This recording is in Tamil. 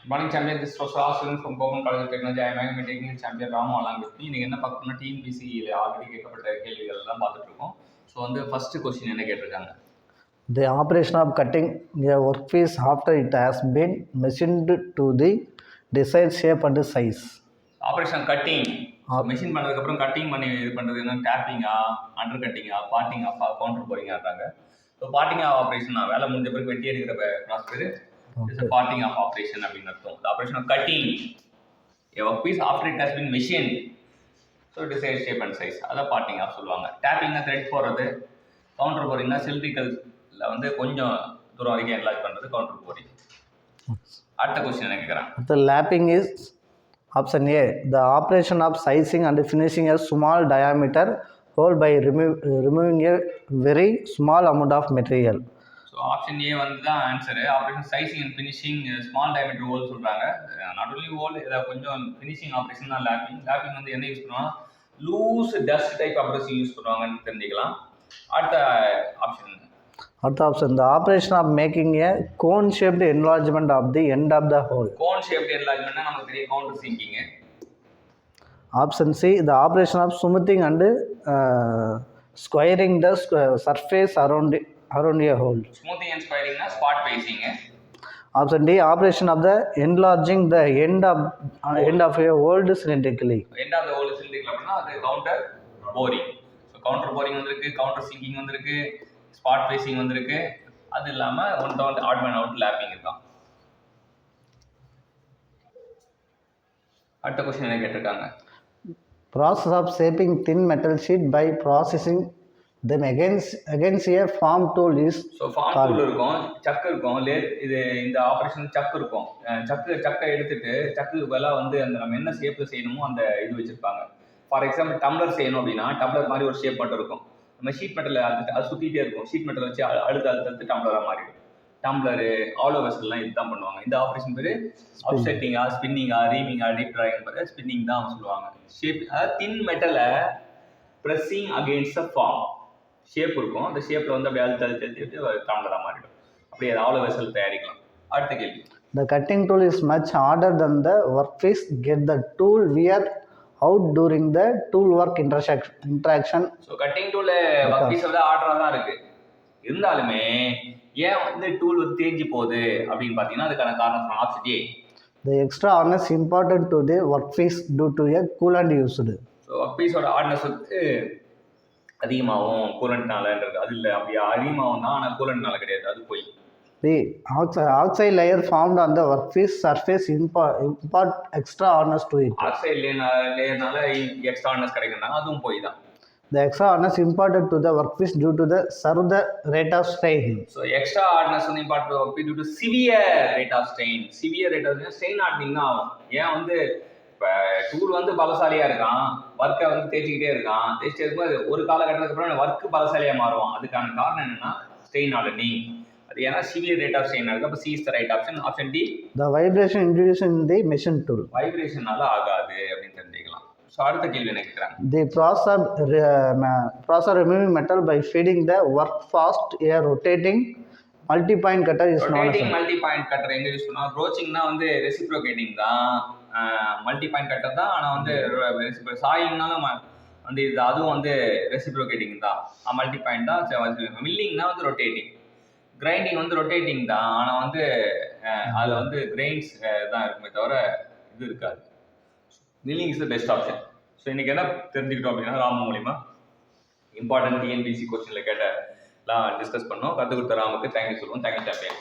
Morning champion, this is Professor Austin from Government College of Technology. I am a technical champion Rama along with me. நீங்கள் என்ன பார்க்கணும்னா டிஎன்பிசியில் ஆல்ரெடி கேட்கப்பட்ட கேள்விகள் எல்லாம் பார்த்துட்டு இருக்கோம். ஸோ வந்து ஃபர்ஸ்ட் கொஸ்டின் என்ன கேட்டிருக்காங்க? The operation of cutting a workpiece after it has been machined to the desired shape and size. Operation cutting machine பண்ணதுக்கப்புறம் கட்டிங் பண்ணி இது பண்ணுறது என்ன டேப்பிங்கா, அண்டர் கட்டிங்கா, பார்ட்டிங்கா, கவுண்டர் போரிங்காடுறாங்க. ஸோ பார்ட்டிங் ஆப்ரேஷன் தான் வேலை முடிஞ்ச பிறகு வெட்டி எடுக்கிற process is a parting of operation அப்படின்னு அர்த்தம். The operation of cutting a workpiece after it has been machined, so it is a shape and size. அதை parting ஆஃப் சொல்லுவாங்க. டேப்பிங்னா த்ரெட் போடுறது, கவுண்டர் போரிங்னா சிலிண்ட்ரிக்கல்ல வந்து கொஞ்சம் தூரம் வரைக்கும் என்லார்ஜ் பண்ணுறது கவுண்டர் போரிங். அடுத்த கொஸ்டின் என்ன கேட்குறாங்க? The lapping is option A. The operation of sizing and finishing a small diameter hole by removing a very small amount of material. So option A வந்து தான் answer. Operation sizing and finishing small diameter whole சொல்கிறாங்க. நாட் ஒன்லி ஹோல், இதை கொஞ்சம் ஃபினிஷிங் ஆப்ரேஷன் தான் லேப்பிங். லேப்பிங் வந்து என்ன யூஸ் பண்ணுவாங்க? லூஸ் டஸ்ட் டைப் அப்ரஸிவ் யூஸ் பண்ணுவாங்கன்னு தெரிஞ்சுக்கலாம். அடுத்த option the operation of making a cone shaped enlargement of the end of the hole. Cone shaped என்லார்ஜ்மெண்ட்னா நமக்கு தெரியும் countersinking. Option C, the operation of smoothing and squaring the surface around a hole. Smoothing and squaring na spot facing. Option D, operation of the enlarging the end of a old cylindrically. End of the old cylindrical அப்படினா அது counter boring. So counter boring வந்திருக்கு, counter sinking வந்திருக்கு, spot facing வந்திருக்கு. அது இல்லாம one down odd man out lapping இருக்கான். அடுத்த क्वेश्चन என்ன கேட்டிருக்காங்க? Process of shaping thin metal sheet by processing them against a form tool is. So form tool இருக்கும், சக்கு இருக்கும், இது இந்த ஆப்ரேஷன் சக்கு இருக்கும். சக்கை எடுத்துட்டு சக்கு பதிலாக வந்து அந்த நம்ம என்ன ஷேப்பில் செய்யணுமோ அந்த இது வச்சுருப்பாங்க. ஃபார் எக்ஸாம்பிள் டம்ளர் செய்யணும் அப்படின்னா டம்ளர் மாதிரி ஒரு ஷேப் மட்டும் இருக்கும். நம்ம ஷீட் மெட்டல் அது சுற்றிட்டே இருக்கும். ஷீட் மெட்டல் வச்சு அழுத்து டம்ளராக மாறிடும். டம்ளரு ஆலோ வெசல்லாம் இதுதான் பண்ணுவாங்க. இந்த ஆப்ரேஷன் பேர் ஆப்செட்டிங்கா, ஸ்பின்னிங்கா, ரீமிங்கா, டீப் ட்ராயிங் பேர் ஸ்பின்னிங் தான் சொல்லுவாங்க. ஷேப் தின் மெட்டலை pressing against a form shape இருக்கும். அந்த ஷேப்பில் வந்து அப்படியே அழுத்தி டம்ளராக மாறிடும். அப்படியே ஆலோ வெசல் தயாரிக்கலாம். அடுத்த கேள்வி. The cutting tool is much harder than the workpiece. Get the tool wear out during the tool work interaction. So cutting tool ஒர்க்பீஸை விட ஹார்டராக தான் இருக்குது. இருந்தாலுமே ஏன் வந்து டூல் வந்து தேஞ்சு போகுது அப்படின்னு பார்த்தீங்கன்னா அதுக்கான காரணம் option A. The extra hardness important to the workpiece due to a coolant used. So ஒர்க்பீஸோட ஹார்ட்னஸ் வந்து அதிகமாகும் கூலண்ட்னாலன்றது. அது இல்லை, அப்படியே அதிகமாகும் தான், ஆனால் கூலண்ட்னால கிடையாது, அது போய். The oxide layer formed on the workpiece surface impart extra hardness to it. Oxide லேயர்னால எக்ஸ்ட்ரா ஹார்ட்னஸ் கிடைக்கும்னாங்க, அதுவும் போய் தான். The extra hardness imparted to the workpiece due to the rate of strain. So extra hardness வந்து imparted to workpiece due to severe rate of strain. Severe rate of strain hardening தான் ஆகும். ஏன் வந்து இப்போ டூல் வந்து பலசாலியாக இருக்கான், ஒர்க்கை வந்து தேய்ச்சிக்கிட்டே இருக்கான், தேய்ச்சிட்டே இருக்கும்போது ஒரு காலகட்டத்துக்கு அப்புறம் ஒர்க்கு பலசாலியாக மாறுவான். அதுக்கான காரணம் என்னன்னா ஸ்ட்ரெயின் ஹார்டனிங். அது ஏன்னா சிவியர் ரேட் ஆஃப் ஸ்ட்ரெயின் இருக்குது. அப்போ C is the right option. Option D. The vibration introduced in the machine tool. வைப்ரேஷனால ஆகாது அப்படின்னு தெரிஞ்சுக்கலாம். ஸோ அடுத்த கேள்வி என்ன கேட்குறாங்க? The process of removing metal by feeding the work fast a rotating multi-point cutter is known as. Rotating multi-point cutter எங்கே யூஸ் பண்ணுவோம்? ப்ரோச்சிங்னா வந்து ரெசிப்ரோகேட்டிங் தான், மல்டி பாயிண்ட் கட்டர் தான். ஆனால் வந்து சாயிங்னாலும் வந்து இது அதுவும் வந்து ரெசிப்ரோகேட்டிங் தான். மல்டி பாயிண்ட் தான். மில்லிங்னா வந்து ரொட்டேட்டிங், கிரைண்டிங் வந்து ரொட்டேட்டிங் தான். ஆனால் வந்து அதில் வந்து கிரெயின்ஸ் தான் இருக்குமே தவிர இது இருக்காது. Milling is the best option. So இன்றைக்கி என்ன தெரிஞ்சுக்கிட்டோம் அப்படின்னா ராமு மூலிமா இம்பார்ட்டன்ட் டிஎன்பிசி கொஸ்டினில் கேட்டலாம் டிஸ்கஸ் பண்ணோம். கற்றுக் கொடுத்த ராமுக்கு தேங்க்யூ சொல்லுவோம். தேங்க்யூ சாப்பியன்.